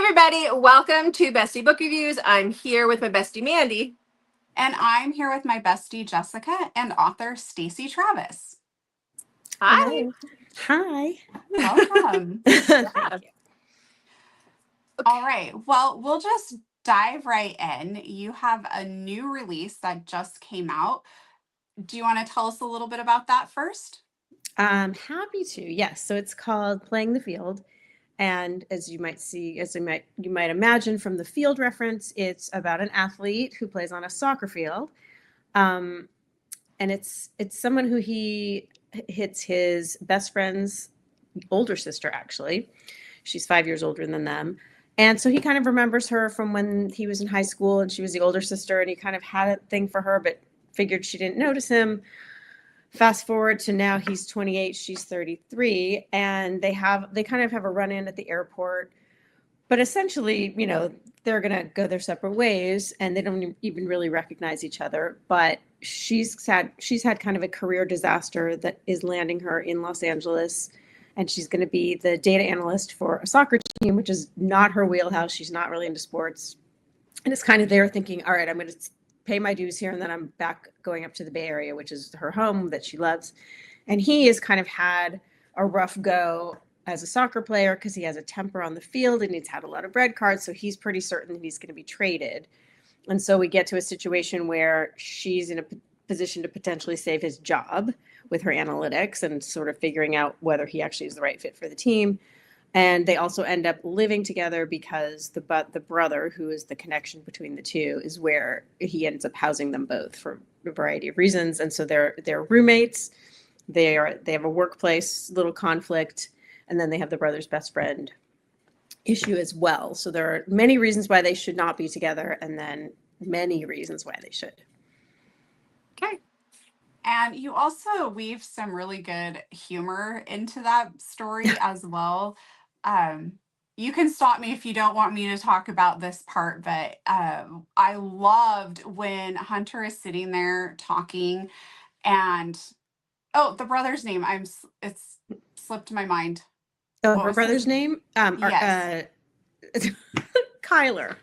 everybody. Welcome to Bestie Book Reviews. I'm here with my bestie Mandy. And I'm here with my bestie Jessica and author Stacy Travis. Hi. Hi. Welcome. Thank you. All right. Well, we'll just dive right in. You have a new release that just came out. Do you want to tell us a little bit about that first? I'm happy to. Yes. So it's called Playing the Field. And as you might see, you might imagine from the field reference, it's about an athlete who plays on a soccer field. And it's someone who he hits his best friend's older sister, actually. She's 5 years older than them. And so he kind of remembers her from when he was in high school and she was the older sister, and he kind of had a thing for her, but figured she didn't notice him. Fast forward to now, he's 28, she's 33, and they kind of have a run-in at the airport. But essentially, they're going to go their separate ways, and they don't even really recognize each other. But she's had kind of a career disaster that is landing her in Los Angeles, and she's going to be the data analyst for a soccer team, which is not her wheelhouse. She's not really into sports. And it's kind of there thinking, all right, I'm going to pay my dues here, and then I'm back going up to the Bay Area, which is her home that she loves. And he has kind of had a rough go as a soccer player because he has a temper on the field and he's had a lot of red cards. So he's pretty certain that he's going to be traded. And so we get to a situation where she's in a position to potentially save his job with her analytics and sort of figuring out whether he actually is the right fit for the team. And they also end up living together because the brother, who is the connection between the two, is where he ends up housing them both for a variety of reasons. And so they're roommates. They have a workplace little conflict, and then they have the brother's best friend issue as well. So there are many reasons why they should not be together, and then many reasons why they should. Okay. And you also weave some really good humor into that story as well. You can stop me if you don't want me to talk about this part, but I loved when Hunter is sitting there talking, and the brother's name, it's slipped my mind. Oh, her brother's name? Yes. Kyler.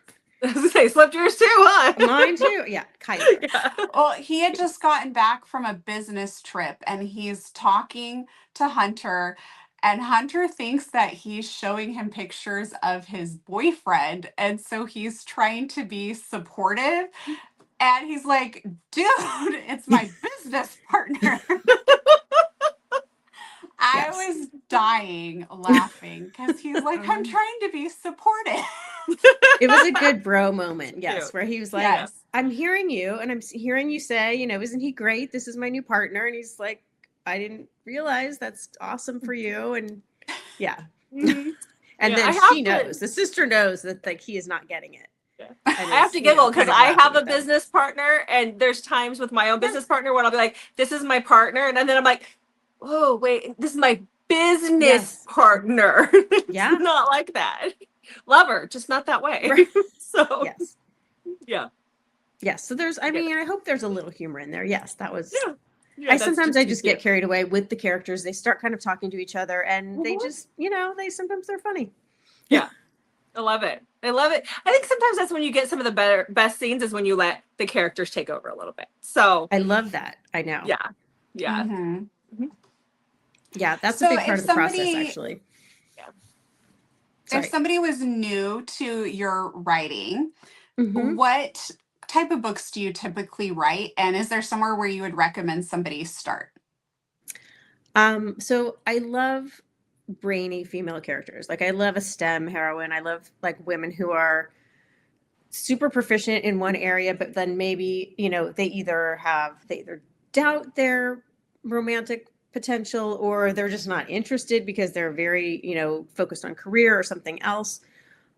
I was going to say, slipped yours too, huh? Mine too. Yeah, Kyler. Yeah. Well, he had just gotten back from a business trip, and he's talking to Hunter, and Hunter thinks that he's showing him pictures of his boyfriend, and so he's trying to be supportive, and he's like, dude, it's my business partner. I was dying laughing because he's like, I'm trying to be supportive. It was a good bro moment, yes, Cute. where he was like, Yes. I'm hearing you, and I'm hearing you say, isn't he great? This is my new partner. And he's like, I didn't realize that's awesome for you. And yeah. Mhm. And Yeah, then she knows, the sister knows that like he is not getting it. Yeah. I have to giggle because I have a laughing at them. business partner, and there's times with my own business partner when I'll be like, this is my partner. And then I'm like, oh, wait, this is my business partner. Yeah. It's not like that. Love her, just not that way. Right. So, Yes. yeah. Yes. So there's, I mean, I hope there's a little humor in there. Yes, that was. Yeah. Yeah, I that's sometimes just just get carried away with the characters. They start kind of talking to each other, and they just, sometimes they're funny. Yeah. I love it. I love it. I think sometimes that's when you get some of the best scenes is when you let the characters take over a little bit. So I love that. I know. yeah. Yeah. Mm-hmm. Mm-hmm. Yeah, that's So a big part if of the process, somebody- actually. If somebody was new to your writing, Mhm. what type of books do you typically write? And is there somewhere where you would recommend somebody start? So I love brainy female characters. Like I love a STEM heroine. I love like women who are super proficient in one area, but then maybe, they either doubt their romantic potential, or they're just not interested because they're very, focused on career or something else.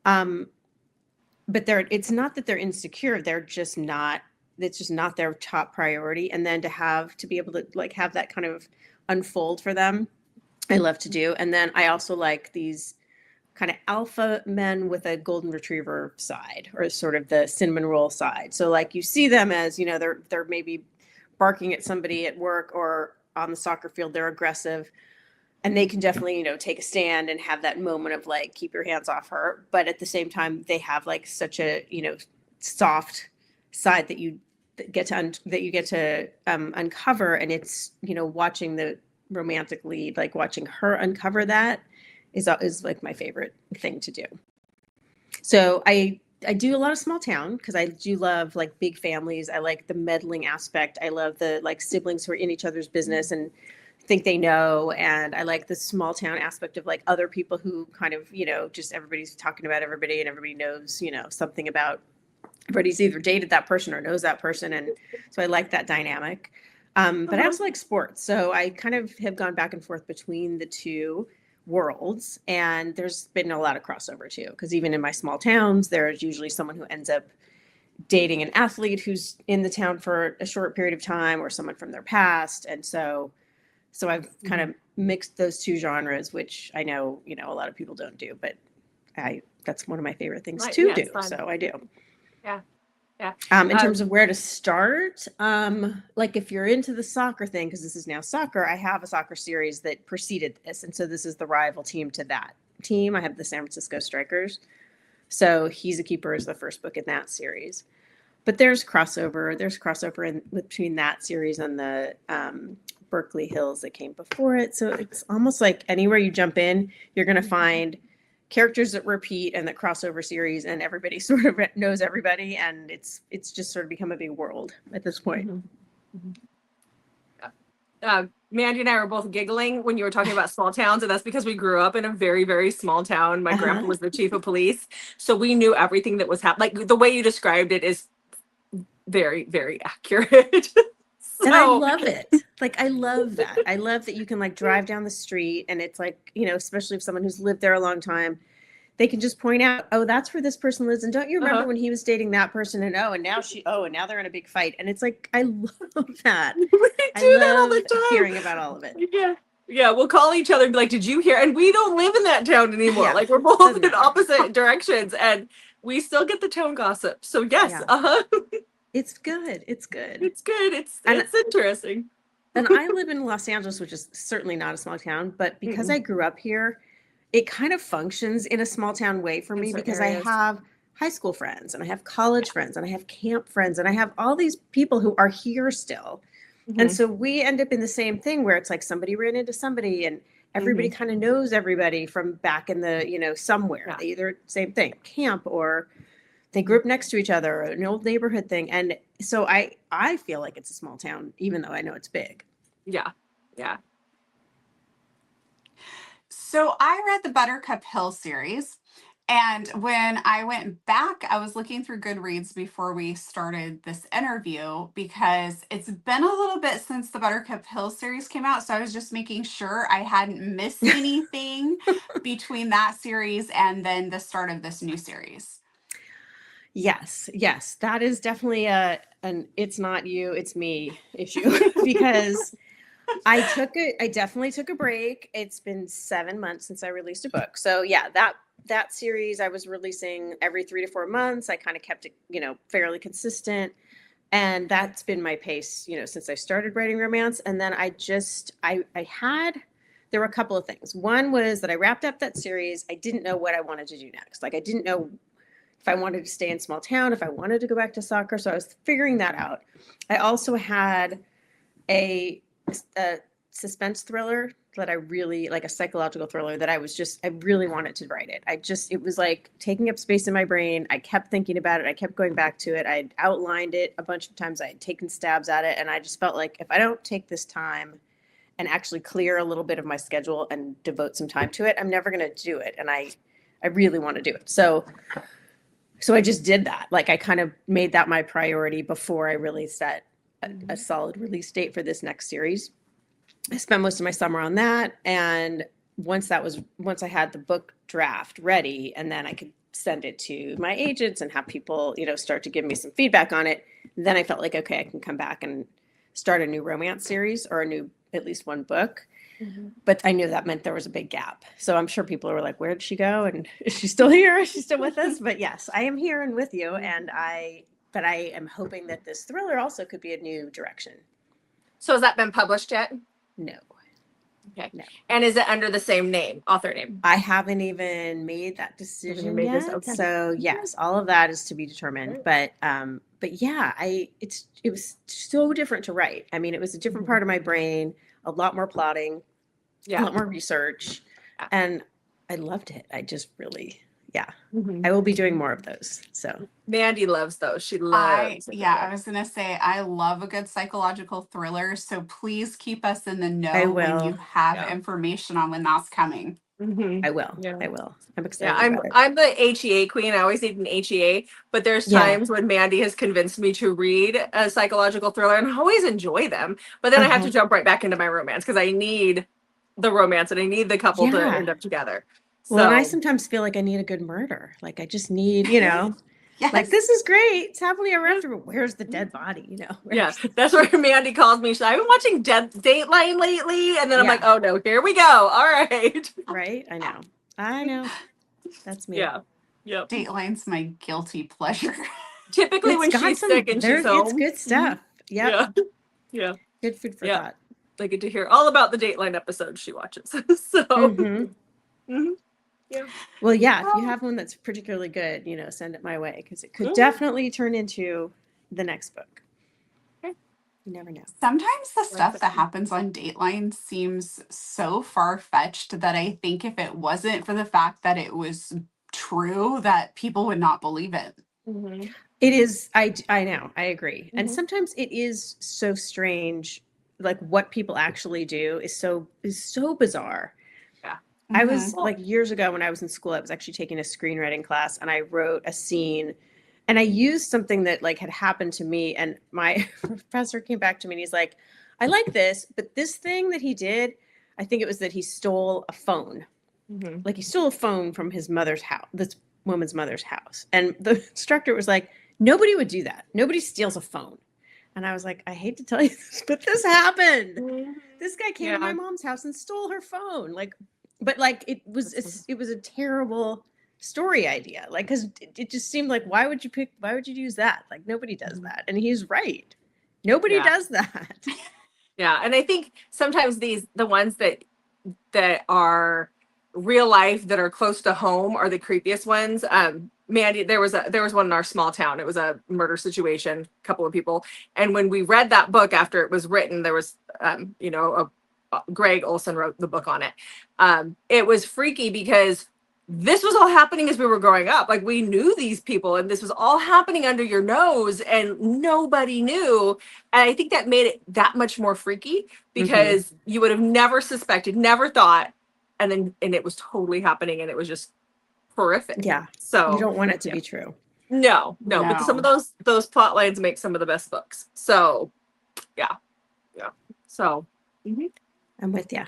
But it's not that they're insecure. It's just not their top priority. And then to be able to like have that kind of unfold for them, I love to do. And then I also like these kind of alpha men with a golden retriever side, or sort of the cinnamon roll side. So like you see them as, they're maybe barking at somebody at work or on the soccer field, they're aggressive. and they can definitely, take a stand and have that moment of like, keep your hands off her. But at the same time, they have like such a, soft side that you get to uncover. And it's, watching the romantic lead, like watching her uncover that is like my favorite thing to do. So I do a lot of small town because I do love like big families. I like the meddling aspect. I love the like siblings who are in each other's business and think they know. And I like the small town aspect of like other people who kind of, just everybody's talking about everybody and everybody knows, something about everybody's either dated that person or knows that person. And so I like that dynamic. But I also like sports. So I kind of have gone back and forth between the two worlds, and there's been a lot of crossover too, because even in my small towns, there's usually someone who ends up dating an athlete who's in the town for a short period of time or someone from their past. And so I've kind of mixed those two genres, which I know, a lot of people don't do, but that's one of my favorite things to do. So I do. Yeah. Yeah. In terms of where to start, like if you're into the soccer thing, because this is now soccer, I have a soccer series that preceded this. And so this is the rival team to that team. I have the San Francisco Strikers. So He's a Keeper is the first book in that series. But there's crossover. There's crossover between that series and the Berkeley Hills that came before it. So it's almost like anywhere you jump in, you're going to find characters that repeat and that crossover series, and everybody sort of knows everybody, and it's just sort of become a big world at this point. Mandy and I were both giggling when you were talking about small towns, and that's because we grew up in a very, very small town. My grandpa was the chief of police, so we knew everything that was happening. Like the way you described it is very, very accurate. And I love it. Like, I love that. I love that you can like drive down the street and it's like, especially if someone who's lived there a long time, they can just point out, oh, that's where this person lives. And don't you remember when he was dating that person? And and now they're in a big fight. And it's like, I love that. We do that all the time. Hearing about all of it. Yeah. Yeah. We'll call each other and be like, did you hear? And we don't live in that town anymore. Yeah. Like we're both in opposite directions and we still get the town gossip. So yes. Yeah. It's good. It's good. It's good. It's interesting. And I live in Los Angeles, which is certainly not a small town, but because I grew up here, it kind of functions in a small town way for me because I have high school friends and I have college friends and I have camp friends and I have all these people who are here still. And so we end up in the same thing where it's like somebody ran into somebody and everybody kind of knows everybody from back in the, somewhere. Yeah. Either same thing, camp, or they grew up next to each other, an old neighborhood thing. And so I feel like it's a small town, even though I know it's big. Yeah. Yeah. So I read the Buttercup Hill series. And when I went back, I was looking through Goodreads before we started this interview because it's been a little bit since the Buttercup Hill series came out. So I was just making sure I hadn't missed anything between that series and then the start of this new series. Yes, that is definitely an it's not you, it's me issue because I definitely took a break. It's been 7 months since I released a book. So yeah, that series I was releasing every 3 to 4 months. I kind of kept it, fairly consistent. And that's been my pace, since I started writing romance. And then there were a couple of things. One was that I wrapped up that series. I didn't know what I wanted to do next. Like I didn't know if I wanted to stay in small town, if I wanted to go back to soccer. So I was figuring that out. I also had a suspense thriller that I really like, a psychological thriller that I really wanted to write it. It was like taking up space in my brain. I kept thinking about it. I kept going back to it. I outlined it a bunch of times. I had taken stabs at it. And I just felt like if I don't take this time and actually clear a little bit of my schedule and devote some time to it, I'm never going to do it. And I really want to do it. So I just did that. Like I kind of made that my priority before I really set a solid release date for this next series. I spent most of my summer on that. And once I had the book draft ready, and then I could send it to my agents and have people, start to give me some feedback on it, then I felt like, okay, I can come back and start a new romance series or at least one book. But I knew that meant there was a big gap. So I'm sure people were like, where did she go? And is she still here? Is she still with us? But yes, I am here and with you. And I am hoping that this thriller also could be a new direction. So has that been published yet? No. Okay. No. And is it under the same name, author name? I haven't even made that decision made this? yet. Okay. So yes, all of that is to be determined. But yeah, it was so different to write. I mean, it was a different part of my brain, a lot more plotting, a lot more research, and I loved it. I just really, I will be doing more of those. So Mandy loves those. She loves. I was gonna say I love a good psychological thriller. So please keep us in the know I when you will. have information on when that's coming. I will. Yeah. I will. I'm excited Yeah, about it. I'm the HEA queen. I always need an HEA, but there's times when Mandy has convinced me to read a psychological thriller, and I always enjoy them. But then I have to jump right back into my romance because I need the romance and I need the couple to end up together. Well, and I sometimes feel like I need a good murder. Like I just need, Yes. like this is great. It's happily ever after, but where's the dead body? Yeah, that's where Mandy calls me. She's like, I've been watching Dateline lately, and then I'm like, oh no, here we go. All right. Right? I know. That's me. Yeah. Yep. Dateline's my guilty pleasure. Typically when she's sick and she's home. It's good stuff. Yeah. Yeah. Good food for thought. I get to hear all about the Dateline episodes she watches. So yeah. Well, yeah, if you have one that's particularly good, send it my way because it could definitely turn into the next book. Okay. You never know. Sometimes the stuff that happens on Dateline seems so far-fetched that I think if it wasn't for the fact that it was true, that people would not believe it. It is. I know. I agree. And sometimes it is so strange. Like what people actually do is so bizarre. I was like years ago when I was in school, I was actually taking a screenwriting class and I wrote a scene and I used something that like had happened to me. And my professor came back to me and he's like, I like this, but this thing that he did, I think it was that he stole a phone. Like he stole a phone from his mother's house, this woman's mother's house. And the instructor was like, nobody would do that. Nobody steals a phone. And I was like, I hate to tell you this, but this happened. This guy came to my mom's house and stole her phone. But it was a terrible story idea. Like, because it just seemed like, why would you use that? Like, nobody does that. And he's right. Nobody does that. Yeah. And I think sometimes the ones that are real life that are close to home are the creepiest ones. Mandy, there was one in our small town. It was a murder situation, a couple of people. And when we read that book after it was written, there was, Greg Olson wrote the book on it. It was freaky because this was all happening as we were growing up. Like we knew these people and this was all happening under your nose and nobody knew. And I think that made it that much more freaky because you would have never suspected, never thought. And it was totally happening and it was just horrific. Yeah. So you don't want it to be true. No. But some of those plot lines make some of the best books. So yeah. So I'm with you.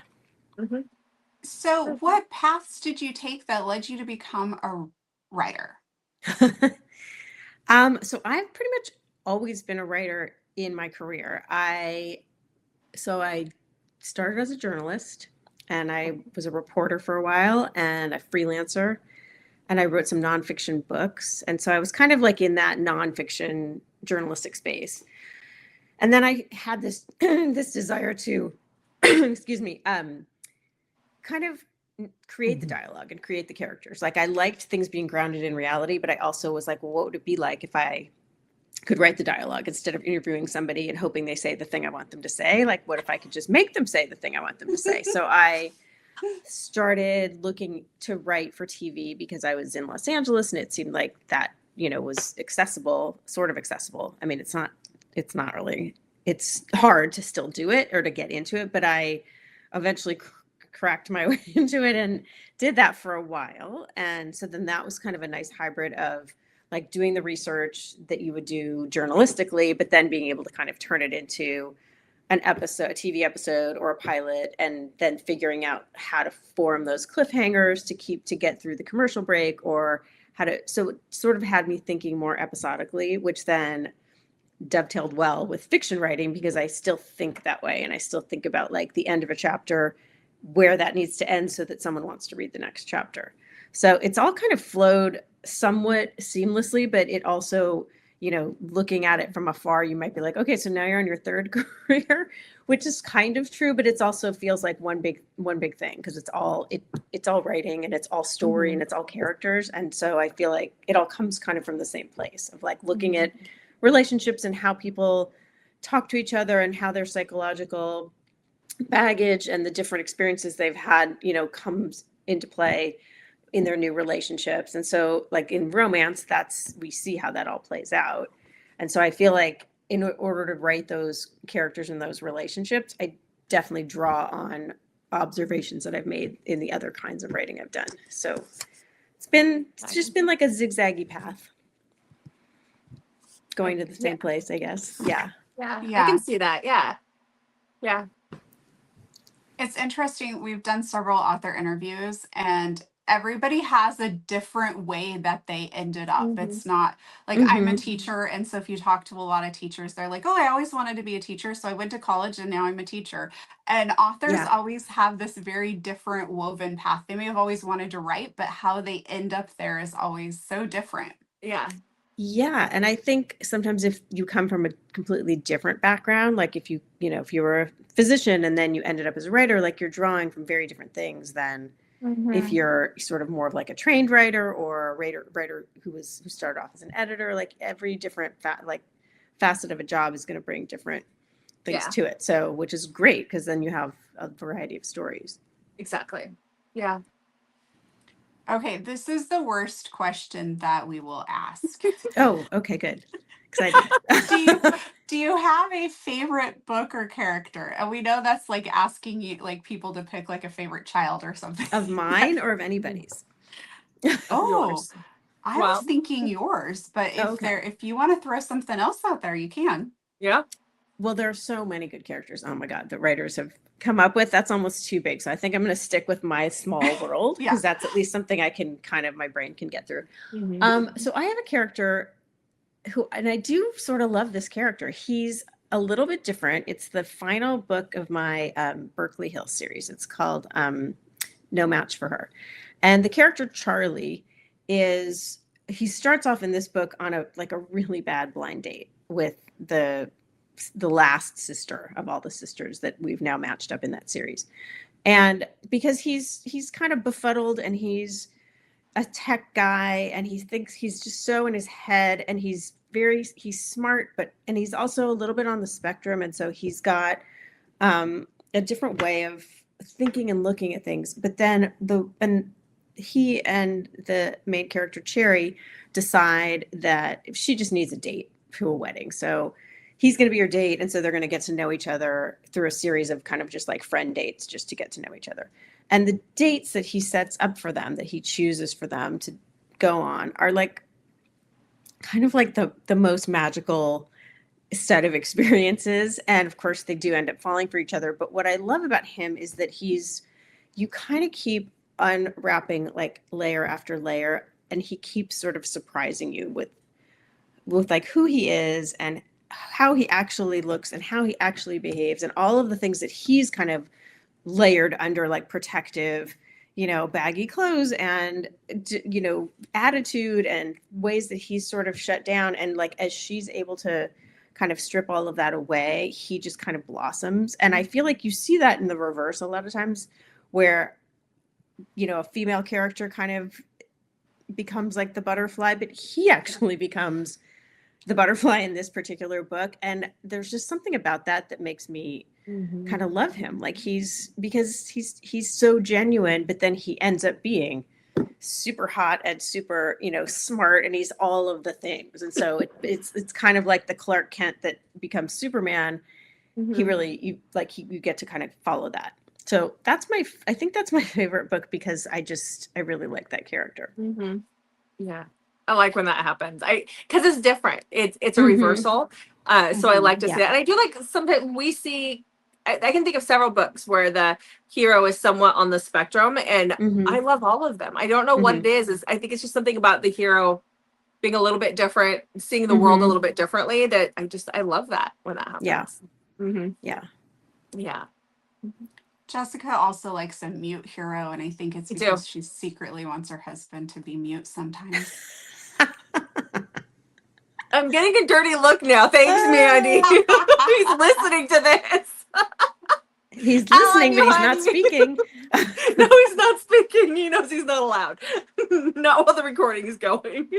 So what paths did you take that led you to become a writer? So I've pretty much always been a writer in my career. I started as a journalist and I was a reporter for a while and a freelancer and I wrote some nonfiction books. And so I was kind of like in that nonfiction journalistic space. And then I had this this desire to excuse me, kind of create the dialogue and create the characters. Like I liked things being grounded in reality, but I also was like, well, what would it be like if I could write the dialogue instead of interviewing somebody and hoping they say the thing I want them to say? Like, what if I could just make them say the thing I want them to say? So I started looking to write for TV because I was in Los Angeles and it seemed like that, was accessible, sort of accessible. I mean, it's not really, it's hard to still do it or to get into it, but I eventually cracked my way into it and did that for a while. And so then that was kind of a nice hybrid of like doing the research that you would do journalistically, but then being able to kind of turn it into an episode, a TV episode or a pilot, and then figuring out how to form those cliffhangers to get through the commercial break or so it sort of had me thinking more episodically, which then dovetailed well with fiction writing because I still think that way. And I still think about like the end of a chapter, where that needs to end so that someone wants to read the next chapter. So it's all kind of flowed somewhat seamlessly, but it also, looking at it from afar, you might be like, okay, so now you're on your third career. which is kind of true, but it's also feels like one big thing because it's all writing and it's all story and it's all characters. And so I feel like it all comes kind of from the same place of like looking at relationships and how people talk to each other and how their psychological baggage and the different experiences they've had, comes into play in their new relationships. And so like in romance, we see how that all plays out. And so I feel like in order to write those characters in those relationships, I definitely draw on observations that I've made in the other kinds of writing I've done. So it's just been like a zigzaggy path going to the same place, I guess. Yeah. I can see that. Yeah. It's interesting. We've done several author interviews and everybody has a different way that they ended up. It's not like I'm a teacher. And so if you talk to a lot of teachers, they're like, oh, I always wanted to be a teacher. So I went to college and now I'm a teacher. And authors always have this very different woven path. They may have always wanted to write, but how they end up there is always so different. Yeah. Yeah. And I think sometimes if you come from a completely different background, like if you were a physician and then you ended up as a writer, like you're drawing from very different things than if you're sort of more of like a trained writer or a writer who started off as an editor. Like every different facet of a job is going to bring different things to it. So, which is great because then you have a variety of stories. Exactly. Yeah. Okay, this is the worst question that we will ask. Oh, okay, good. Excited. Do you have a favorite book or character? And we know that's like asking you, like people to pick like a favorite child or something. Of mine or of anybody's? Oh, Yours. I was thinking yours, but if you want to throw something else out there, you can. Yeah. Well, there are so many good characters. Oh my God, that writers have come up with. That's almost too big. So I think I'm going to stick with my small world because that's at least something I can my brain can get through. So I have a character and I do sort of love this character. He's a little bit different. It's the final book of my Berkeley Hill series. It's called No Match for Her. And the character Charlie he starts off in this book on a really bad blind date with the last sister of all the sisters that we've now matched up in that series. And because he's kind of befuddled and he's a tech guy and he thinks he's just so in his head and he's smart, and he's also a little bit on the spectrum. And so he's got a different way of thinking and looking at things. But then he and the main character Cherry decide that she just needs a date to a wedding. So he's going to be her date. And so they're going to get to know each other through a series of kind of just like friend dates just to get to know each other. And the dates that he sets up for them, that he chooses for them to go on, are like kind of like the most magical set of experiences. And of course, they do end up falling for each other. But what I love about him is that you kind of keep unwrapping like layer after layer, and he keeps sort of surprising you with like who he is and how he actually looks and how he actually behaves and all of the things that he's kind of layered under like protective, baggy clothes and, attitude and ways that he's sort of shut down. And like, as she's able to kind of strip all of that away, he just kind of blossoms. And I feel like you see that in the reverse a lot of times where, a female character kind of becomes like the butterfly, but he actually becomes the butterfly in this particular book. And there's just something about that makes me kind of love him. Like because he's so genuine, but then he ends up being super hot and super, smart, and he's all of the things. And so it's kind of like the Clark Kent that becomes Superman. He really, you get to kind of follow that. So I think that's my favorite book because I really like that character. Yeah. I like when that happens. Because it's different. It's a reversal. So I like to see that. And I do like sometimes we see, I can think of several books where the hero is somewhat on the spectrum, and I love all of them. I don't know what it is. I think it's just something about the hero being a little bit different, seeing the world a little bit differently, that I love that when that happens. Yeah. Jessica also likes a mute hero, and I think it's because she secretly wants her husband to be mute sometimes. I'm getting a dirty look now. Thanks, Mandy. He's listening to this. He's Alan, listening, but you he's not honey. speaking. No, he's not speaking. He knows he's not allowed. Not while the recording is going.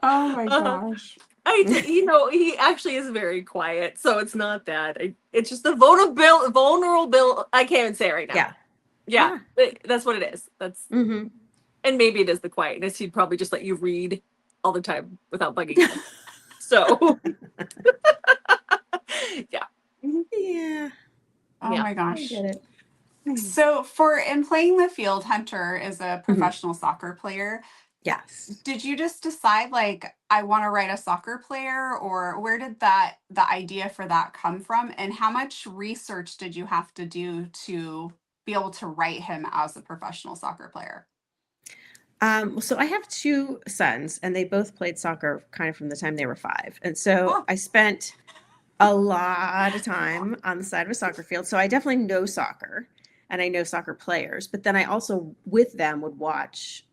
Oh my Uh, gosh. he actually is very quiet, so it's not that. It's just the vulnerable. I can't even say it right now. Yeah, that's what it is. That's Mm-hmm. and maybe it is the quietness. He'd probably just let you read all the time without bugging you. So, yeah. Yeah. Oh Yeah. my I gosh. get it. So for in playing the field, Hunter is a professional soccer player. Yes. Did you just decide like I want to write a soccer player, or where did the idea for that come from? And how much research did you have to do to be able to write him as a professional soccer player? So I have two sons, and they both played soccer kind of from the time they were 5. And so Oh. I spent a lot of time on the side of a soccer field. So I definitely know soccer, and I know soccer players, but then I also with them would watch,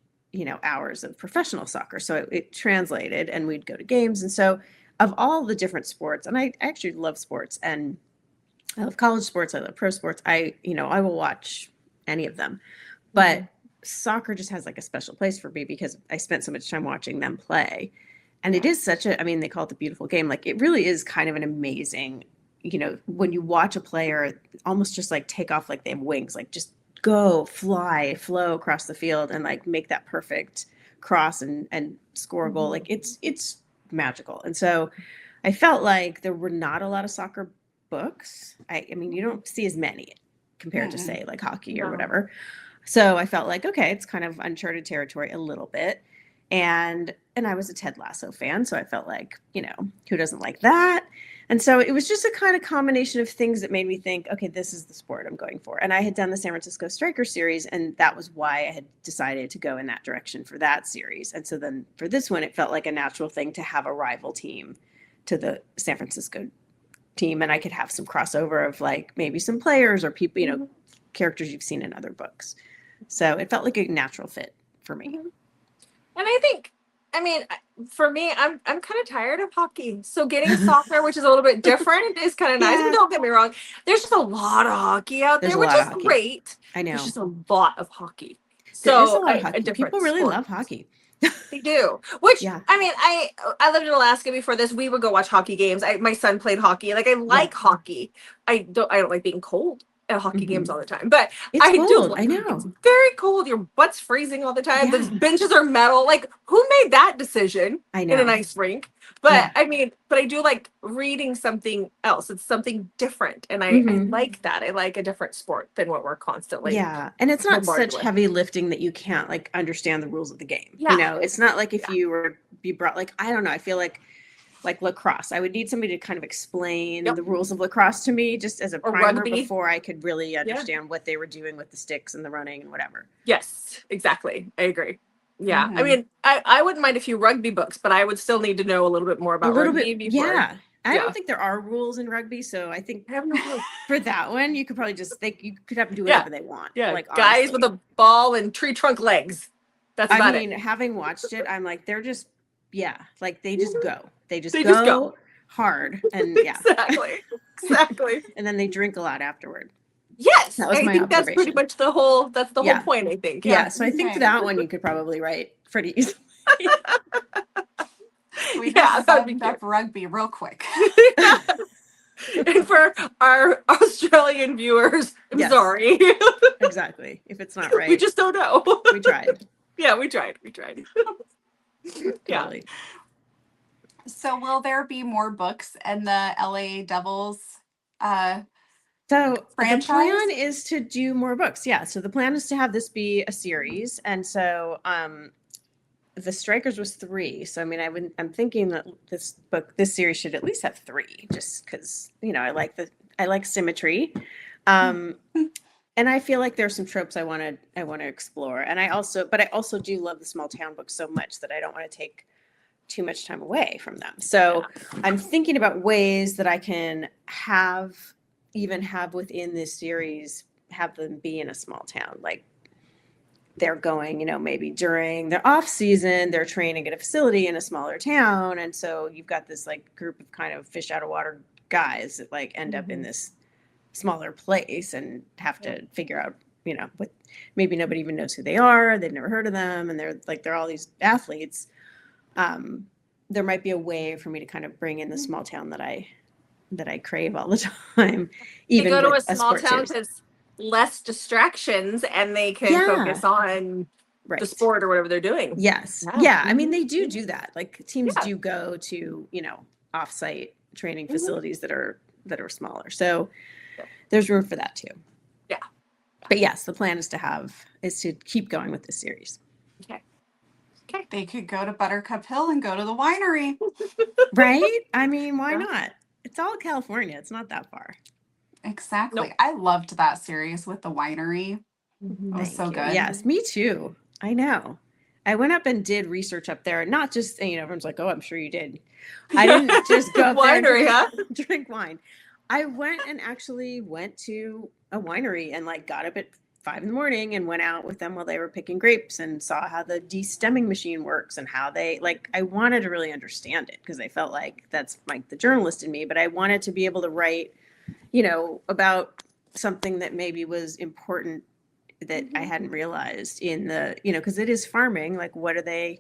hours of professional soccer. So it translated, and we'd go to games. And so of all the different sports, and I actually love sports, and I love college sports, I love pro sports. I will watch any of them. But soccer just has like a special place for me because I spent so much time watching them play. And it is they call it the beautiful game. Like it really is kind of an amazing, when you watch a player almost just like take off like they have wings, like just go, fly, flow across the field and like make that perfect cross and score a goal. Like it's magical. And so I felt like there were not a lot of soccer books. I mean, you don't see as many compared to say like hockey or whatever. So I felt like, okay, it's kind of uncharted territory a little bit. And I was a Ted Lasso fan. So I felt like, who doesn't like that? And so it was just a kind of combination of things that made me think, okay, this is the sport I'm going for. And I had done the San Francisco Striker series, and that was why I had decided to go in that direction for that series. And so then for this one, it felt like a natural thing to have a rival team to the San Francisco team. And I could have some crossover of like maybe some players or people, characters you've seen in other books. So it felt like a natural fit for me. And I think, for me, I'm kind of tired of hockey. So getting soccer, which is a little bit different, is kind of nice. But don't get me wrong, there's just a lot of hockey out there, which is great. I know. There's just a lot of hockey. There is a lot of hockey. People really love hockey. They do. Which I lived in Alaska before this. We would go watch hockey games. My son played hockey. Like I like hockey. I don't like being cold at hockey games all the time. But it's I cold. do like I know. It's very cold. Your butt's freezing all the time. The benches are metal. Like who made that decision in an ice rink? But but I do like reading something else. It's something different. And I like that. I like a different sport than what we're constantly. Yeah. And it's not such heavy lifting that you can't like understand the rules of the game. Yeah. It's not like if you were be brought like, I don't know, I feel like lacrosse, I would need somebody to kind of explain the rules of lacrosse to me just as a primer before I could really understand what they were doing with the sticks and the running and whatever. Yes, exactly. I agree. Yeah. I wouldn't mind a few rugby books, but I would still need to know a little bit more about rugby before. I don't think there are rules in rugby, so I think for that one you could probably just you could have them do whatever they want. Yeah, like guys with a ball and tree trunk legs. That's about it. Having watched it, I'm like, they're just like they just go. They just go hard and exactly. And then they drink a lot afterward. Yes, that was my think that's pretty much the whole point, I think. Yeah, so I think that one you could probably write pretty easily. We just summed up rugby real quick. And for our Australian viewers, I'm sorry. Exactly. If it's not right. We just don't know. We tried. Yeah, we tried. Yeah. So will there be more books in the LA Devils So franchise? The plan is to do more books. Yeah. So the plan is to have this be a series. And so the Strikers was 3. So I'm thinking that this series should at least have 3, just because I like symmetry, and I feel like there's some tropes I want to explore, and I also do love the small town books so much that I don't want to take too much time away from them. So I'm thinking about ways that I can have within this series, have them be in a small town, like. They're going, maybe during their off season, they're training at a facility in a smaller town. And so you've got this like group of kind of fish out of water guys that like end up in this smaller place and have to figure out, what maybe nobody even knows who they are. They've never heard of them. And they're all these athletes. There might be a way for me to kind of bring in the small town that I crave all the time. They go to a with small sports town series. because less distractions and they can Yeah. focus on Right. the sport or whatever they're doing. Yes. Yeah. Yeah. I mean, they do that. Like teams Yeah. do go to, off-site training Mhm. facilities that are smaller. So Yeah. there's room for that too. Yeah. But yes, the plan is to keep going with this series. Okay. They could go to Buttercup Hill and go to the winery. Right? I mean, why Yeah. not? It's all California. It's not that far. Exactly. Nope. I loved that series with the winery. It was Thank so you. good. Yes, me too. I know. I went up and did research up there, not just, everyone's like, oh, I'm sure you did. I didn't just go up there and Winery, huh? drink wine. I went to a winery and like got up at 5 a.m. and went out with them while they were picking grapes and saw how the de-stemming machine works and how they I wanted to really understand it because I felt like that's like the journalist in me, but I wanted to be able to write, about something that maybe was important that I hadn't realized in the, because it is farming. Like, what are the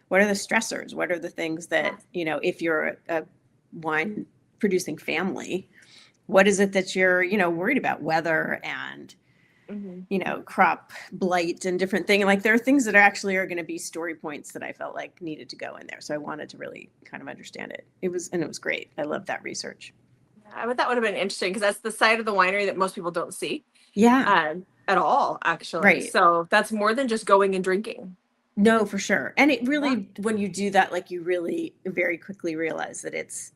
stressors? What are the things that, if you're a wine producing family, what is it that you're, worried about? Weather and, crop blight and different things. Like, there are things that are going to be story points that I felt like needed to go in there. So I wanted to really kind of understand it. It was great. I loved that research. I bet that would have been interesting because that's the side of the winery that most people don't see. Yeah. At all, actually. Right. So that's more than just going and drinking. No, for sure. And it really, when you do that, like you really very quickly realize that it's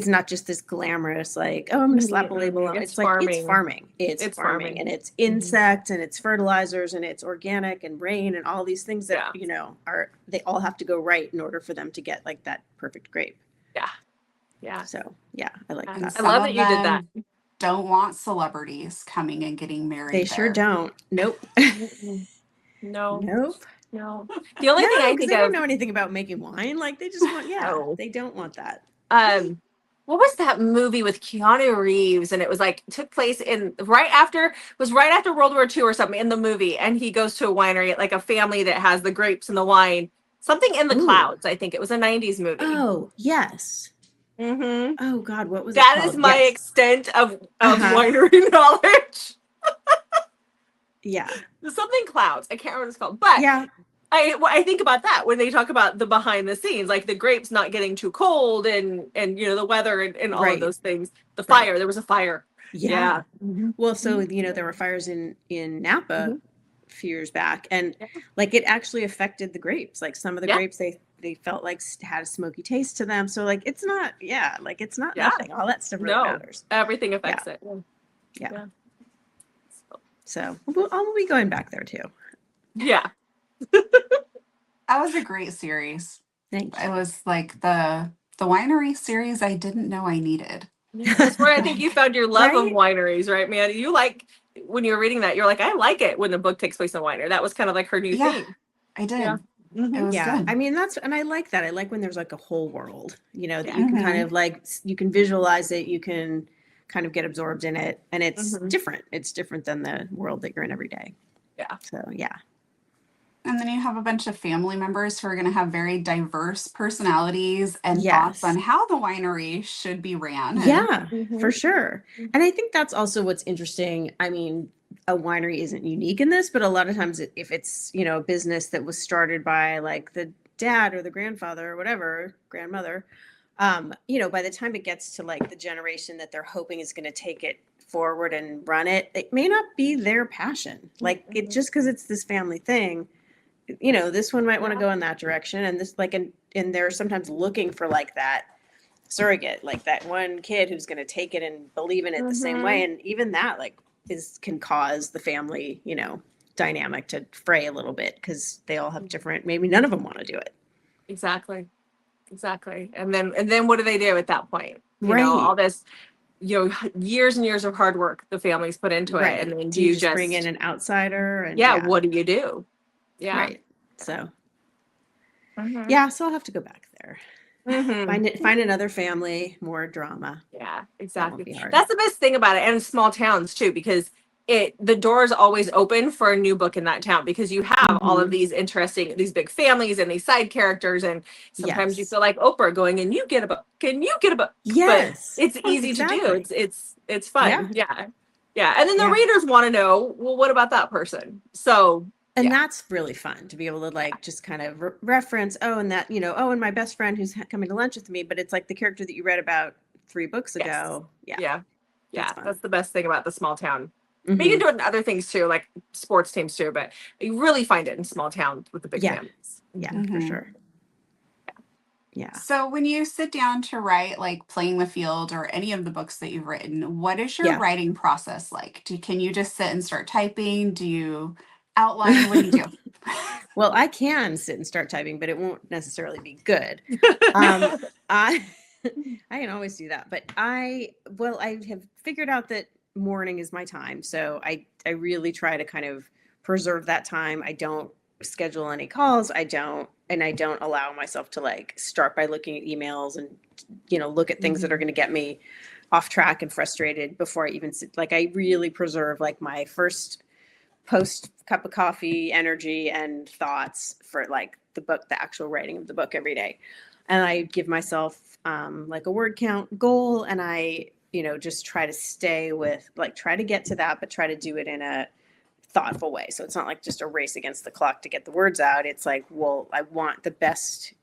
not just this glamorous, like, oh, I'm going to slap a label on. It's like, it's farming. It's farming. And it's insects and it's fertilizers and it's organic and rain and all these things that, they all have to go right in order for them to get like that perfect grape. Yeah. Yeah. So yeah, I like And that. I love that some you of did that. them don't want celebrities coming and getting married. They sure there. don't. Nope. No. Nope. No. The only thing I think they of, don't know anything about making wine. Like they just want, No. they don't want that. what was that movie with Keanu Reeves? And it was like took place right after World War II or something in the movie. And he goes to a winery, like a family that has the grapes and the wine. Something in the Clouds, I think. It was a 90s movie. Oh, yes. Mm-hmm. Oh God, what was that it called? is my Yes. extent of winery knowledge. Yeah. Something Clouds. I can't remember what it's called. But yeah. I think about that when they talk about the behind the scenes, like the grapes not getting too cold and the weather and all of those things. The fire, there was a fire. Yeah. Mm-hmm. Well, so there were fires in Napa a few years back, and like it actually affected the grapes. Like some of the grapes they felt like had a smoky taste to them. So like it's not it's not nothing. All that stuff really matters. Everything affects it. Yeah. So I'll be going back there too. Yeah. That was a great series. Thank you. It was like the winery series I didn't know I needed. That's where I think you found your love of wineries, right, man? You like when you were reading that, you're like, I like it when the book takes place in a winery. That was kind of like her new thing. I did. Yeah. Mm-hmm. It was good. I mean, and I like that. I like when there's like a whole world, that you can kind of like, you can visualize it, you can kind of get absorbed in it, and it's different. It's different than the world that you're in every day. Yeah. So, yeah. And then you have a bunch of family members who are going to have very diverse personalities and thoughts on how the winery should be ran. Yeah, for sure. And I think that's also what's interesting. I mean, a winery isn't unique in this, but a lot of times if it's, a business that was started by like the dad or the grandfather or whatever, grandmother, by the time it gets to like the generation that they're hoping is going to take it forward and run it, it may not be their passion. Like it just because it's this family thing. This one might want to go in that direction, and this and they're sometimes looking for like that surrogate, like that one kid who's going to take it and believe in it the same way, and even that can cause the family dynamic to fray a little bit because they all have different. Maybe none of them want to do it. Exactly, and then what do they do at that point? All this. Years and years of hard work the families put into it, and then do you just bring in an outsider? And what do you do? Yeah. Right. So, so I'll have to go back there. Find another family, more drama. Yeah, That won't exactly. be hard. That's the best thing about it, and small towns too, because the door is always open for a new book in that town because you have all of these big families and these side characters, and sometimes you Yes. feel like Oprah going, and you get a book, can you get a book? But Yes. it's easy to do. Exactly. It's Yeah. fun. Yeah. Yeah. And then the Yeah. readers want to know, well, what about that person? So And yeah. that's really fun to be able to like just kind of reference, oh, and that, oh, and my best friend who's coming to lunch with me, but it's like the character that you read about 3 books Yes. ago. Yeah. Yeah. That's Yeah. fun. That's the best thing about the small town. But you can do it in other things too, like sports teams too, but you really find it in small towns with the big Yeah. families. Yeah, for sure. Yeah. So when you sit down to write like Playing the Field or any of the books that you've written, what is your writing process like? Can you just sit and start typing? Do you outline? What do you do? Well, I can sit and start typing, but it won't necessarily be good. I can always do that, but I have figured out that morning is my time. So I really try to kind of preserve that time. I don't schedule any calls. I don't allow myself to like start by looking at emails and look at things that are going to get me off track and frustrated before I even sit. Like I really preserve like my first post cup of coffee energy and thoughts for like the actual writing of the book every day. And I give myself like a word count goal, and I just try to stay with try to get to that, but try to do it in a thoughtful way. So it's not like just a race against the clock to get the words out. It's like, well, I want the best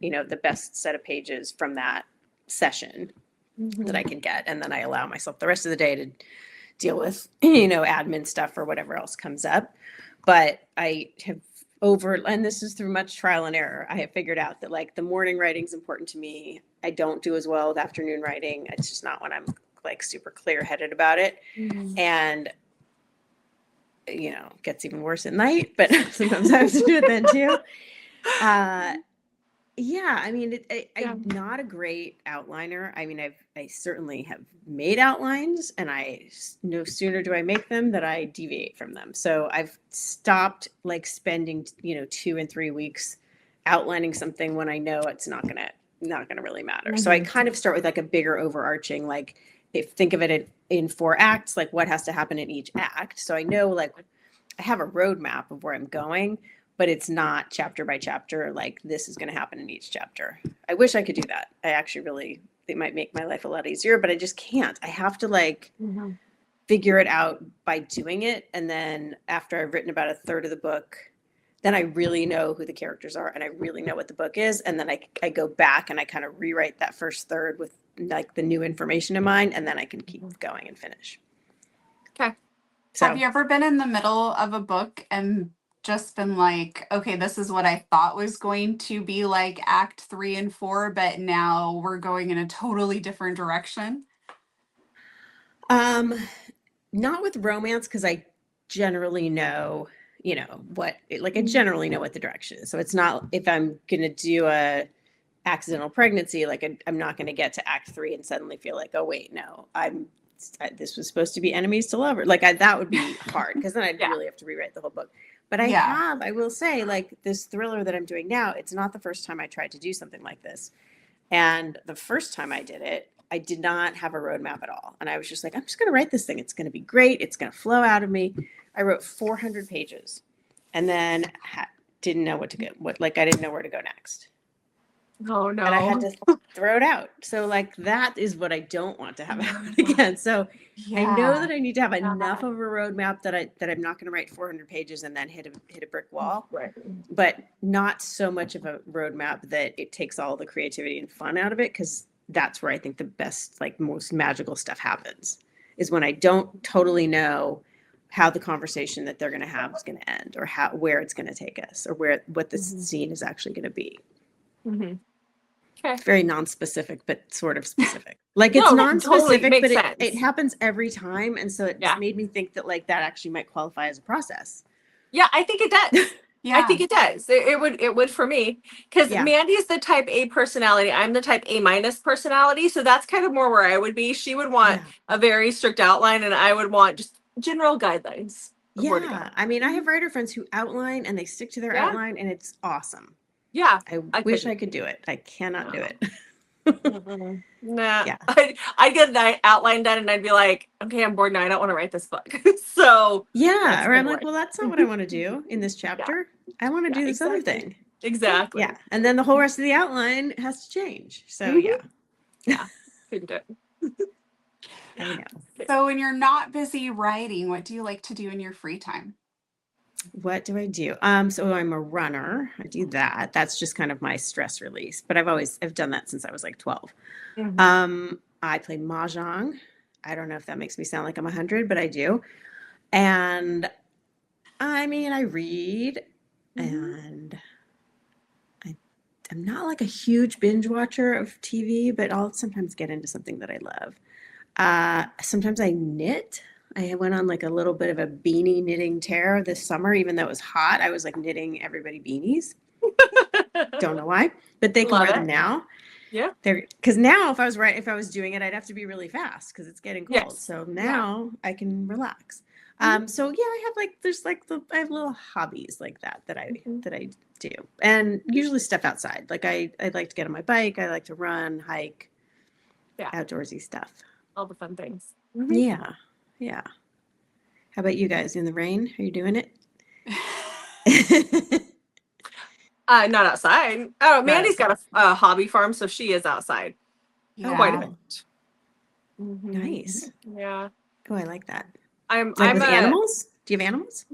set of pages from that session that I can get, and then I allow myself the rest of the day to deal with admin stuff or whatever else comes up. But I have and this is through much trial and error, I have figured out that like the morning writing is important to me. I don't do as well with afternoon writing. It's just not when I'm like super clear headed about it. And gets even worse at night, but sometimes I have to do it then too. Yeah, I mean, I'm not a great outliner. I mean, I certainly have made outlines, and no sooner do I make them that I deviate from them. So I've stopped like spending 2 and 3 weeks outlining something when I know it's not gonna really matter. So I kind of start with like a bigger overarching, like think of it in 4 acts, like what has to happen in each act. So I know like I have a roadmap of where I'm going, but it's not chapter by chapter, like this is going to happen in each chapter. I wish I could do that. It might make my life a lot easier, but I just can't. I have to like figure it out by doing it. And then after I've written about a third of the book, then I really know who the characters are and I really know what the book is. And then I go back and I kind of rewrite that first third with like the new information in mind, and then I can keep going and finish. Okay. So, have you ever been in the middle of a book and just been like, okay, this is what I thought was going to be like act 3 and 4, but now we're going in a totally different direction? Not with romance, because I generally know, I generally know what the direction is. So it's not, if I'm going to do a accidental pregnancy, like I'm not going to get to act 3 and suddenly feel like, oh wait, no, this was supposed to be enemies to lovers. Like that would be hard, because then I'd really have to rewrite the whole book. But I will say, like this thriller that I'm doing now, it's not the first time I tried to do something like this. And the first time I did it, I did not have a roadmap at all. And I was just like, I'm just going to write this thing. It's going to be great. It's going to flow out of me. I wrote 400 pages and then didn't know what to go. I didn't know where to go next. Oh no. And I had to throw it out. So like that is what I don't want to have happen again. So I know that I need to have enough of a roadmap that I'm not going to write 400 pages and then hit a brick wall. Right. But not so much of a roadmap that it takes all the creativity and fun out of it, because that's where I think the best, like most magical stuff happens, is when I don't totally know how the conversation that they're going to have is going to end, or where it's going to take us, or what the scene is actually going to be. Okay. It's very non-specific, but sort of specific. Like it's non-specific, totally but it happens every time. And so it made me think that like that actually might qualify as a process. Yeah, I think it does. I think it does. It would for me, because Mandy is the type A personality. I'm the type A- personality. So that's kind of more where I would be. She would want a very strict outline, and I would want just general guidelines. Yeah. I mean, I have writer friends who outline and they stick to their outline, and it's awesome. Yeah. I wish I could do it. I cannot do it. Nah, Yeah. I'd get an outline done and I'd be like, okay, I'm bored now. I don't want to write this book. So Yeah. that's Or the I'm like, board. well, that's not what I want to do in this chapter. I want to do this other exactly. thing. Exactly. Yeah. And then the whole rest of the outline has to change. So Mhm. yeah, Yeah. Couldn't do it. I know. So when you're not busy writing, what do you like to do in your free time? What do I do? So I'm a runner. I do that. That's just kind of my stress release. But I've done that since I was like 12. Mhm. I play mahjong. I don't know if that makes me sound like I'm 100, but I do. And I mean, I read, Mhm. and I'm not like a huge binge watcher of TV, but I'll sometimes get into something that I love. Sometimes I knit. I went on like a little bit of a beanie knitting tear this summer, even though it was hot. I was like knitting everybody beanies. Don't know why, but they can Love wear them it. now. Yeah. Because now if I was doing it, I'd have to be really fast because it's getting cold. Yes. So Yeah. now I can relax. Mhm. So yeah, I have like there's like I have little hobbies like that I Mhm. do, and usually stuff outside. Like I like to get on my bike. I like to run, hike, Yeah. outdoorsy stuff. All the fun things. Mhm. Yeah, yeah. How about you guys in the rain? Are you doing it? Not outside. Oh, Mandy's outside. got a hobby farm, so she is outside quite a Yeah. Wow. bit. Mhm. Nice. Yeah. Oh, I like that. I'm Like I'm with a animals? Do you have animals?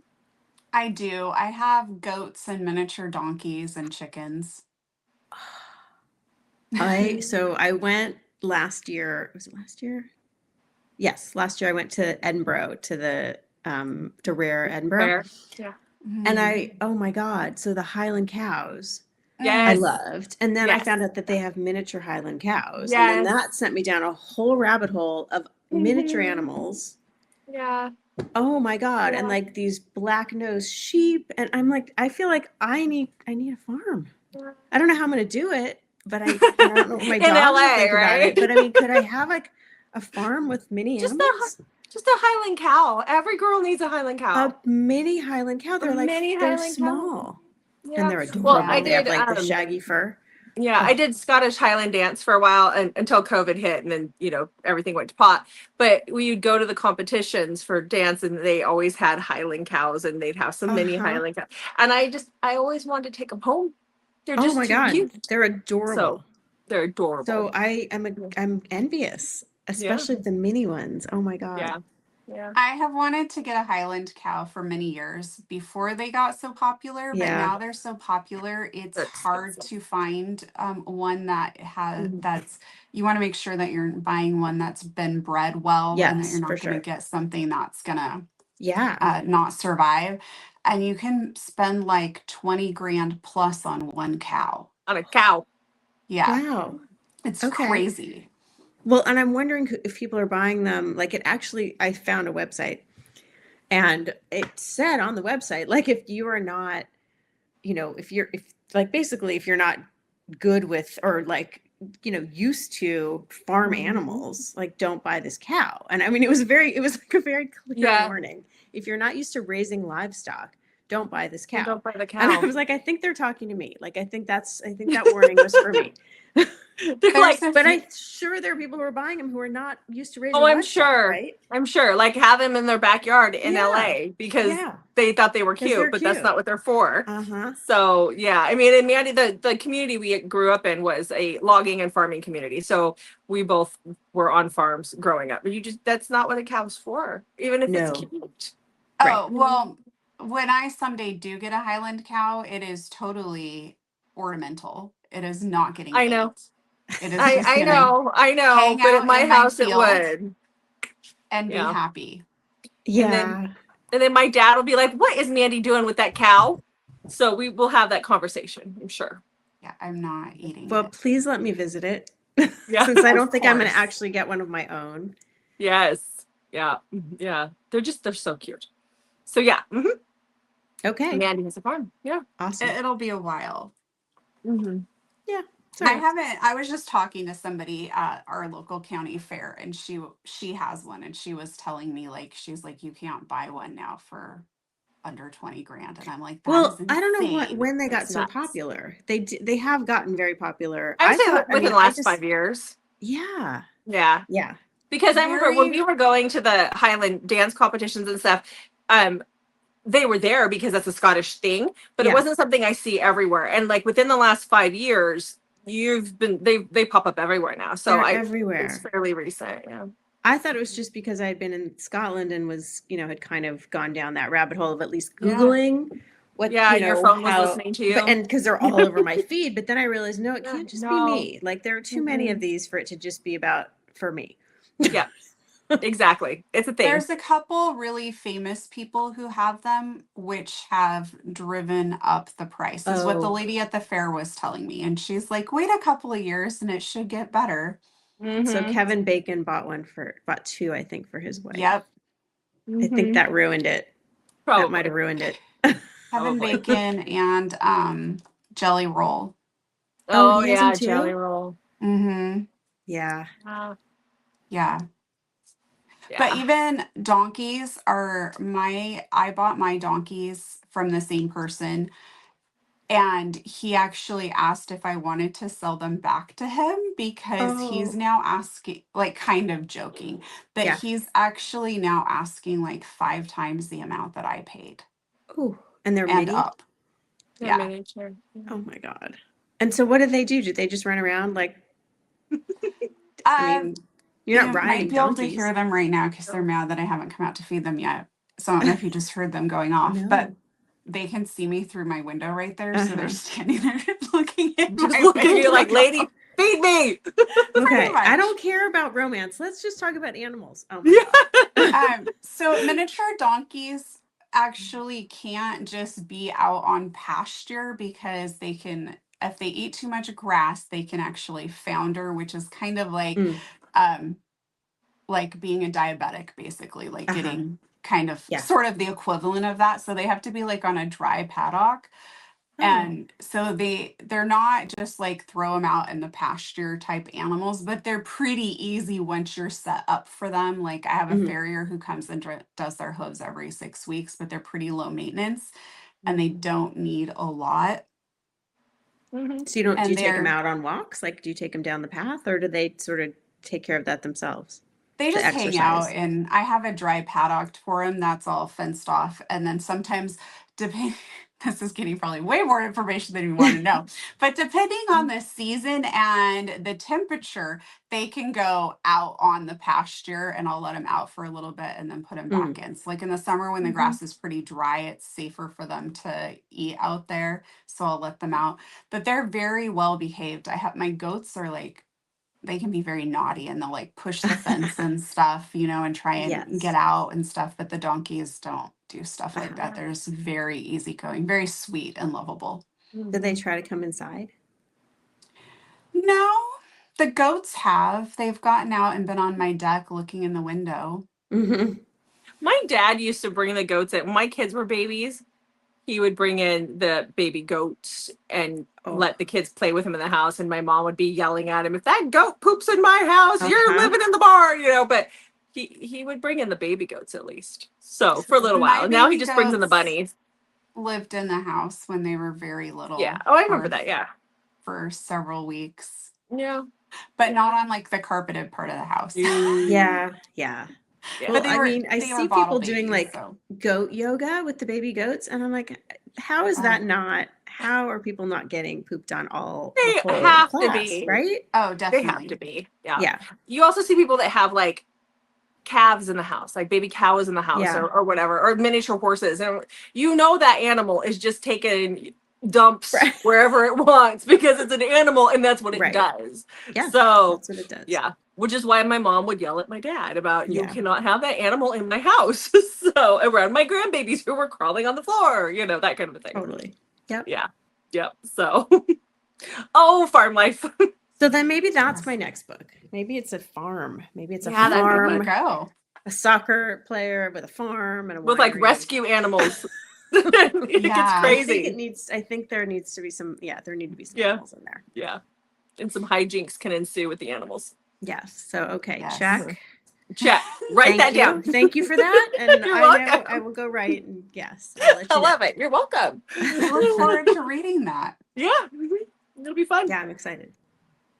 I do. I have goats and miniature donkeys and chickens. I went last year. Was it last year? Yes, last year I went to Edinburgh to the to Rare Edinburgh. fair. Yeah. And Mhm. oh my God, so the Highland cows I Mm. Yes. loved. And then I Yes. found out that they have miniature Highland cows. And then Yes. that sent me down a whole rabbit hole of miniature Mhm. animals. Yeah. Oh my God. And Yeah. like these black-nosed sheep. And I'm like, I feel like I need a farm. I don't know how I'm gonna do it, but I don't know what my In dogs will LA, think about right? it. But I mean, could I have like a farm with mini Just a animals? just a Highland cow. Every girl needs a Highland A cow. mini Highland cow. A They're like mini they're Highland cow. small and Yeah. they're Well, I adorable. They have did like the shaggy fur. I Oh, did Scottish Highland dance for a while until COVID hit and then, everything went to pot. But we would go to the competitions for dance and they always had Highland cows and they'd have some mini uh-huh. Highland cows. And I always wanted to take them home. They're Oh just my too God. cute. They're So adorable. they're adorable. So I'm envious, especially the mini ones. Oh my God. Yeah. Yeah. I have wanted to get a Highland cow for many years before they got so popular, but Yeah. now they're so popular, it's They're hard expensive. to find one that Mhm. that's, you want to make sure that you're buying one that's been bred well and that Yes, you're for not going to sure. get something that's going to Yeah. not survive. And you can spend like 20 grand plus on one cow. On a cow. Yeah, Wow. it's Okay. crazy. Well, and I'm wondering if people are buying them. Like I found a website and it said on the website, like if you are not, if you're not good with or like, used to farm Mhm. animals, like don't buy this cow. And I mean, it was like a very clear Yeah. warning. If you're not used to raising livestock, don't buy this cow. Don't buy the And I cow. was like, I think they're talking to me. Like, I think that warning was for me. They're There's like, a But few- I'm sure there are people who are buying them who are not used to raising oh, I'm livestock, sure. right? I'm sure. Like have them in their backyard in Yeah. LA because Yeah. they thought they were 'Cause they're cute, but that's cute. not what they're for. Uh-huh. So yeah, I mean, in Mandy, the community we grew up in was a logging and farming community. So we both were on farms growing up. But that's not what a cow's for, even if it's No. cute. Right. Oh, well, when I someday do get a Highland cow, it is totally ornamental. It is not getting I know. baked. It is just I gonna know. hang But at out my in my house it field would. and be Yeah. happy. Yeah. And then my dad will be like, "What is Mandy doing with that cow?" So we will have that conversation, I'm sure. Yeah, I'm not eating Well, it. please let me visit it. Yeah. Since I Of don't think I'm going to course. actually get one of my own. Yes. Yeah. Yeah. They're so cute. So yeah. Okay. Mandy has a farm. Yeah. Awesome. It'll be a while. Mm-hmm. Yeah. I was just talking to somebody at our local county fair and she has one and she was telling me like she's like you can't buy one now for under 20 grand. And I'm like, Well, that is I don't know insane. when they got That's so nuts. popular. They have gotten very popular. I would say thought, within the last 5 years. Yeah. Yeah. Yeah. Because I remember when Very- we were going to the Highland dance competitions and stuff, they were there because that's a Scottish thing, but it Yeah. wasn't something I see everywhere. And like within the last 5 years, they pop up everywhere now. So They're it's everywhere. fairly recent. Yeah. I thought it was just because I had been in Scotland and was, had kind of gone down that rabbit hole of at least Yeah. Googling what, Yeah, your phone was listening to you. and because they're all over my feed. But then I realized, no, it Yeah, can't just be no. me. Like there are too many of these for it to just be about for me. Yeah, exactly. It's a thing. There's a couple really famous people who have them, which have driven up the price, is what the Oh. lady at the fair was telling me. And she's like, wait a couple of years and it should get better. So Mhm. Kevin Bacon bought two, I think, for his wife. Yep. I think that ruined it. Probably. That might have ruined it. Kevin Probably. Bacon and Jelly Roll. Oh, he has yeah, them too? Jelly Roll. Mm-hmm. Yeah. Yeah. Yeah. But even donkeys I bought my donkeys from the same person. And he actually asked if I wanted to sell them back to him because he's Oh. now asking, like kind of joking, but Yeah. he's actually now asking like 5 times the amount that I paid Ooh. And they're and mini? up. They're Yeah. miniature. Oh my God. And so what do they do? Do they just run around like, I mean, you're You not riding might be able to donkeys. hear them right now because they're mad that I haven't come out to feed them yet. So I don't know if you just heard them going off, but No. they can see me through my window right there. So Uh-huh. they're standing there looking at Just my looking at you like, window. lady, feed me. Okay. I much. don't care about romance. Let's just talk about animals. Oh my God. So miniature donkeys actually can't just be out on pasture because they can, if they eat too much grass, they can actually founder, which is kind of like being a diabetic, basically, like Uh-huh. getting kind of Yeah. sort of the equivalent of that. So they have to be like on a dry paddock. Oh. And so they're not just like throw them out in the pasture type animals, but they're pretty easy once you're set up for them. Like I have a Mhm. farrier who comes and does their hooves every 6 weeks, but they're pretty low maintenance and they don't need a lot. Mhm. So do And you take them they're- out on walks? Like, do you take them down the path, or do they sort of take care of that themselves? They To just hang out, exercise. and I have a dry paddock for them that's all fenced off. And then sometimes, this is getting probably way more information than you want to know, but depending on the season and the temperature, they can go out on the pasture, and I'll let them out for a little bit and then put them back in. So like in the summer when the grass is pretty dry, it's safer for them to eat out there. So I'll let them out, but they're very well behaved. My goats are like, they can be very naughty and they'll like push the fence and stuff, and try and Yes. get out and stuff. But the donkeys don't do stuff like that. Uh-huh. They're just very easygoing, very sweet and lovable. Do they try to come inside? No, the goats have. They've gotten out and been on my deck looking in the window. Mm-hmm. My dad used to bring the goats in. When my kids were babies, he would bring in the baby goats and let the kids play with him in the house. And my mom would be yelling at him, if that goat poops in my house, you're living in the barn, But he would bring in the baby goats at least. So for a little My while. Now he baby just brings in the goats bunnies. Lived in the house when they were very little. Yeah. Oh, I remember that. Yeah. For several weeks. Yeah. But not on like the carpeted part of the house. Yeah. Yeah. Well, But I see were bottle people doing babies, like so. goat yoga with the baby goats, and I'm like, how is that not? How are people not getting pooped on all They the whole have to class, be. right? Oh, They definitely. have to be. Yeah. Yeah. You also see people that have like calves in the house, like baby cows in the house Yeah. or whatever, or miniature horses. And that animal is just taking dumps wherever it wants because it's an animal and that's what it does. Yeah. So That's what it does. yeah. Which is why my mom would yell at my dad about you Yeah. cannot have that animal in my house. So around my grandbabies who were crawling on the floor, that kind of a thing. Totally. Yep. Yeah. Yep. So farm life. So then maybe that's my next book. Maybe it's a farm. Maybe it's a Yeah, that'd be farm. good. Go. A soccer player with a farm and a With like winery. rescue animals. It gets Yeah. crazy. I think there needs to be some Yeah. animals in there. Yeah. And some hijinks can ensue with the animals. Yes. So okay, Yes. check. Check. Write that down. Thank you for that. And You're I know welcome. I will go write and yes. I'll let I you know. love it. You're welcome. I look forward to reading that. Yeah. It'll be fun. Yeah, I'm excited.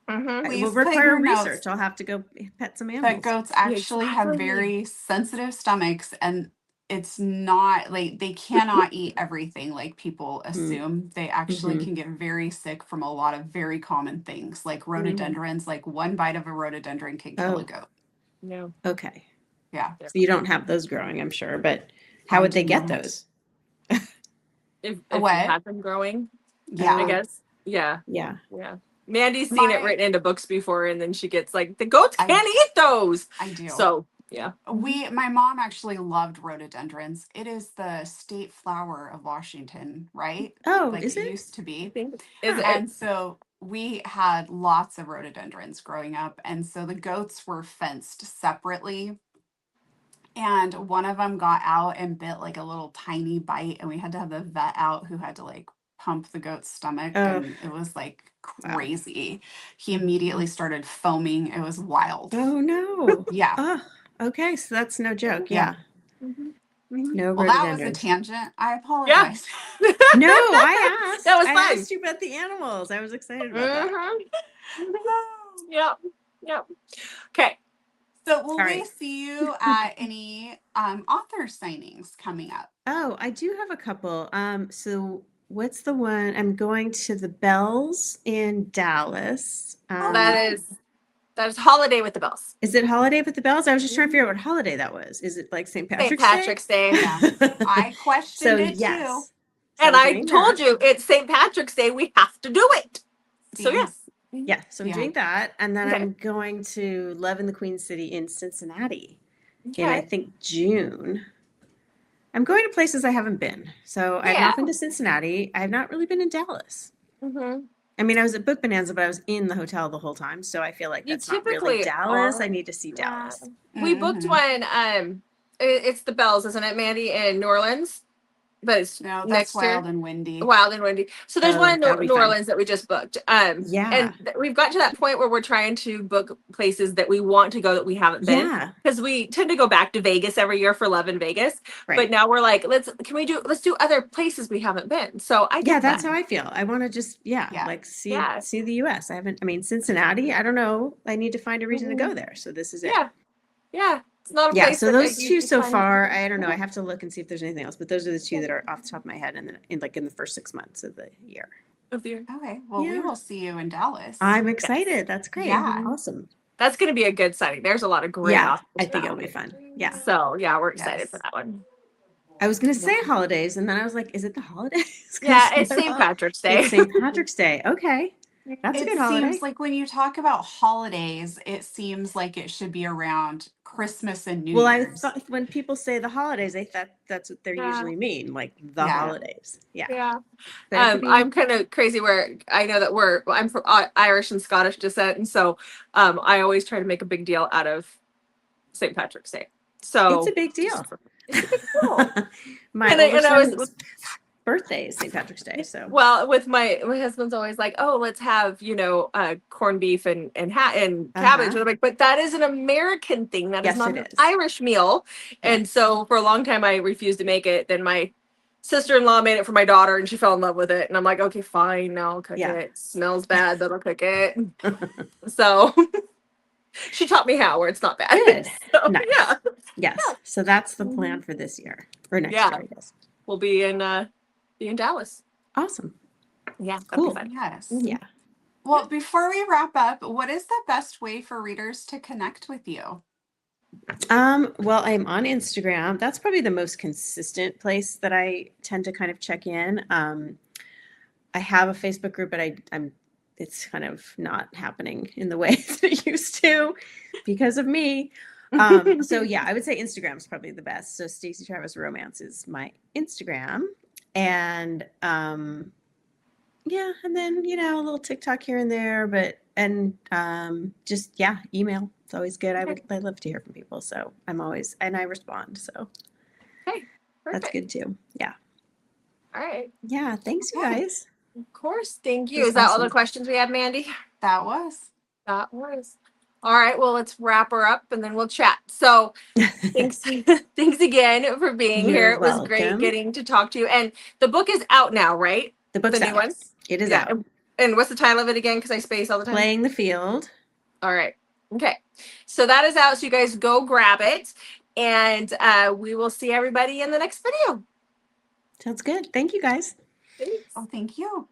Mm-hmm. It Please will put require your research. notes I'll have to go pet some that animals. goats actually have Exactly. very sensitive stomachs, and it's not like they cannot eat everything like people assume. They actually can get very sick from a lot of very common things like rhododendrons. Like one bite of a rhododendron can kill a goat. No. Okay. Yeah. So you don't have those growing, I'm sure, but how would they get those? If A you what? have them growing, Yeah. I guess. Yeah. Yeah. Yeah. Mandy's seen it My- written into books before, and then she gets like, the goats I- can't eat those. I do. So, yeah. My mom actually loved rhododendrons. It is the state flower of Washington, right? Oh, Like is it it? used to be. Is it? And so we had lots of rhododendrons growing up. And so the goats were fenced separately. And one of them got out and bit like a little tiny bite. And we had to have the vet out who had to like pump the goat's stomach. Oh. And it was like crazy. He immediately started foaming. It was wild. Oh no. Yeah. Oh, okay. So that's no joke. Yeah. Yeah. Mhm. Mhm. No Well, that was a rhododendrons. tangent. I apologize. No, I asked. That was I fun. asked you about the animals. I was excited about that. Mhm. Yep. Yep. Okay. So will All we right. see you at any author signings coming up? Oh, I do have a couple. So what's the one? I'm going to the Bells in Dallas. That is Holiday with the Bells. Is it Holiday with the Bells? I was just trying to figure out what holiday that was. Is it like St. Patrick's St. Patrick's Day. Yeah. I questioned it yes. too. So And I'm I doing told that. you it's St. Patrick's Day. We have to do it. So See? yes. Yeah, so I'm Yeah. doing that. And then Okay. I'm going to Love in the Queen City in Cincinnati in, I Okay. think, June. I'm going to places I haven't been. So I've not been to Cincinnati. I've not really been in Dallas. Mm-hmm. I mean, I was at Book Bonanza, but I was in the hotel the whole time. So I feel like You that's not really typically Dallas. are. I need to see Yeah. Dallas. We booked Mhm. one. It's the Bells, isn't it, Mandy, in New Orleans? But it's No, that's next year. Wild and Windy. Wild and Windy. So there's Oh, one in that'll be New fun. Orleans that we just booked. Yeah. And we've got to that point where we're trying to book places that we want to go that we haven't been. Yeah. Because we tend to go back to Vegas every year for Love in Vegas. Right. But now we're like, let's do other places we haven't been. So I Yeah, get that's that. how I feel. I want to just, Yeah. like see Yeah. see the US. I mean, Cincinnati, I don't know. I need to find a reason to go there. So this is it. Yeah. Yeah. It's not a Yeah, place so that those you two can so find- far, I don't know. I have to look and see if there's anything else, but those are the two that are off the top of my head, and then in the first 6 months of the year. of the year. Okay. Well, we Yeah. will see you in Dallas. I'm excited. That's great. Yeah. Awesome. That's going to be a good signing. There's a lot of great Yeah, authors I think now. it'll be fun. Yeah. So yeah, we're excited Yes. for that one. I was gonna say holidays, and then I was like, is it the holidays? 'Cause Yeah, it's they're St. all- Patrick's Day. It's St. Patrick's Day. Okay. That's a It good holiday. seems like when you talk about holidays, it seems like it should be around Christmas and New Well, I Year's. thought when people say the holidays, I thought that's what they Yeah. usually mean, like the Yeah. holidays. Yeah. Yeah. But it could be- I'm kind of crazy where I know that I'm from Irish and Scottish descent, and so I always try to make a big deal out of St. Patrick's Day. So it's a big deal. It's a big deal. My And I was- older son's birthday is St. Patrick's Day, so Well, with my husband's always like, oh, let's have corned beef and cabbage. And I'm like, but that is an American thing. That Yes, is not it an is. Irish meal. And so for a long time, I refused to make it. Then my sister-in-law made it for my daughter, and she fell in love with it. And I'm like, okay, fine, now I'll cook Yeah. it. Smells bad, but I'll cook it. So she taught me how, where it's not bad. Good. So, Nice. yeah, yes. So that's the plan for this year or next Yeah. year, I guess. we'll be in Dallas. Awesome. Yeah, Cool. that'll be fun. Yes. Yeah. Well, before we wrap up, what is the best way for readers to connect with you? Well, I'm on Instagram. That's probably the most consistent place that I tend to kind of check in. I have a Facebook group, but it's kind of not happening in the way that it used to because of me. So yeah, I would say Instagram is probably the best. So Stacy Travis Romance is my Instagram. And yeah, and then a little TikTok here and there, just email. It's always good. I love to hear from people, so I respond. So Okay, that's perfect. good too. Yeah, All right. yeah. Thanks, you Okay. guys. Of course. Thank you. That's Is that all awesome. the questions we have, Mandy? That was. That was. All right, well, let's wrap her up and then we'll chat. So thanks, thanks again for being here. You're It was great welcome. getting to talk to you. And the book is out now, right? The book's The new out. one? Yes. It is Yeah. out. And what's the title of it again? Because I space all the time. Playing the Field. All right. Okay. So that is out. So you guys go grab it. And we will see everybody in the next video. Sounds good. Thank you, guys. Thanks. Oh, thank you.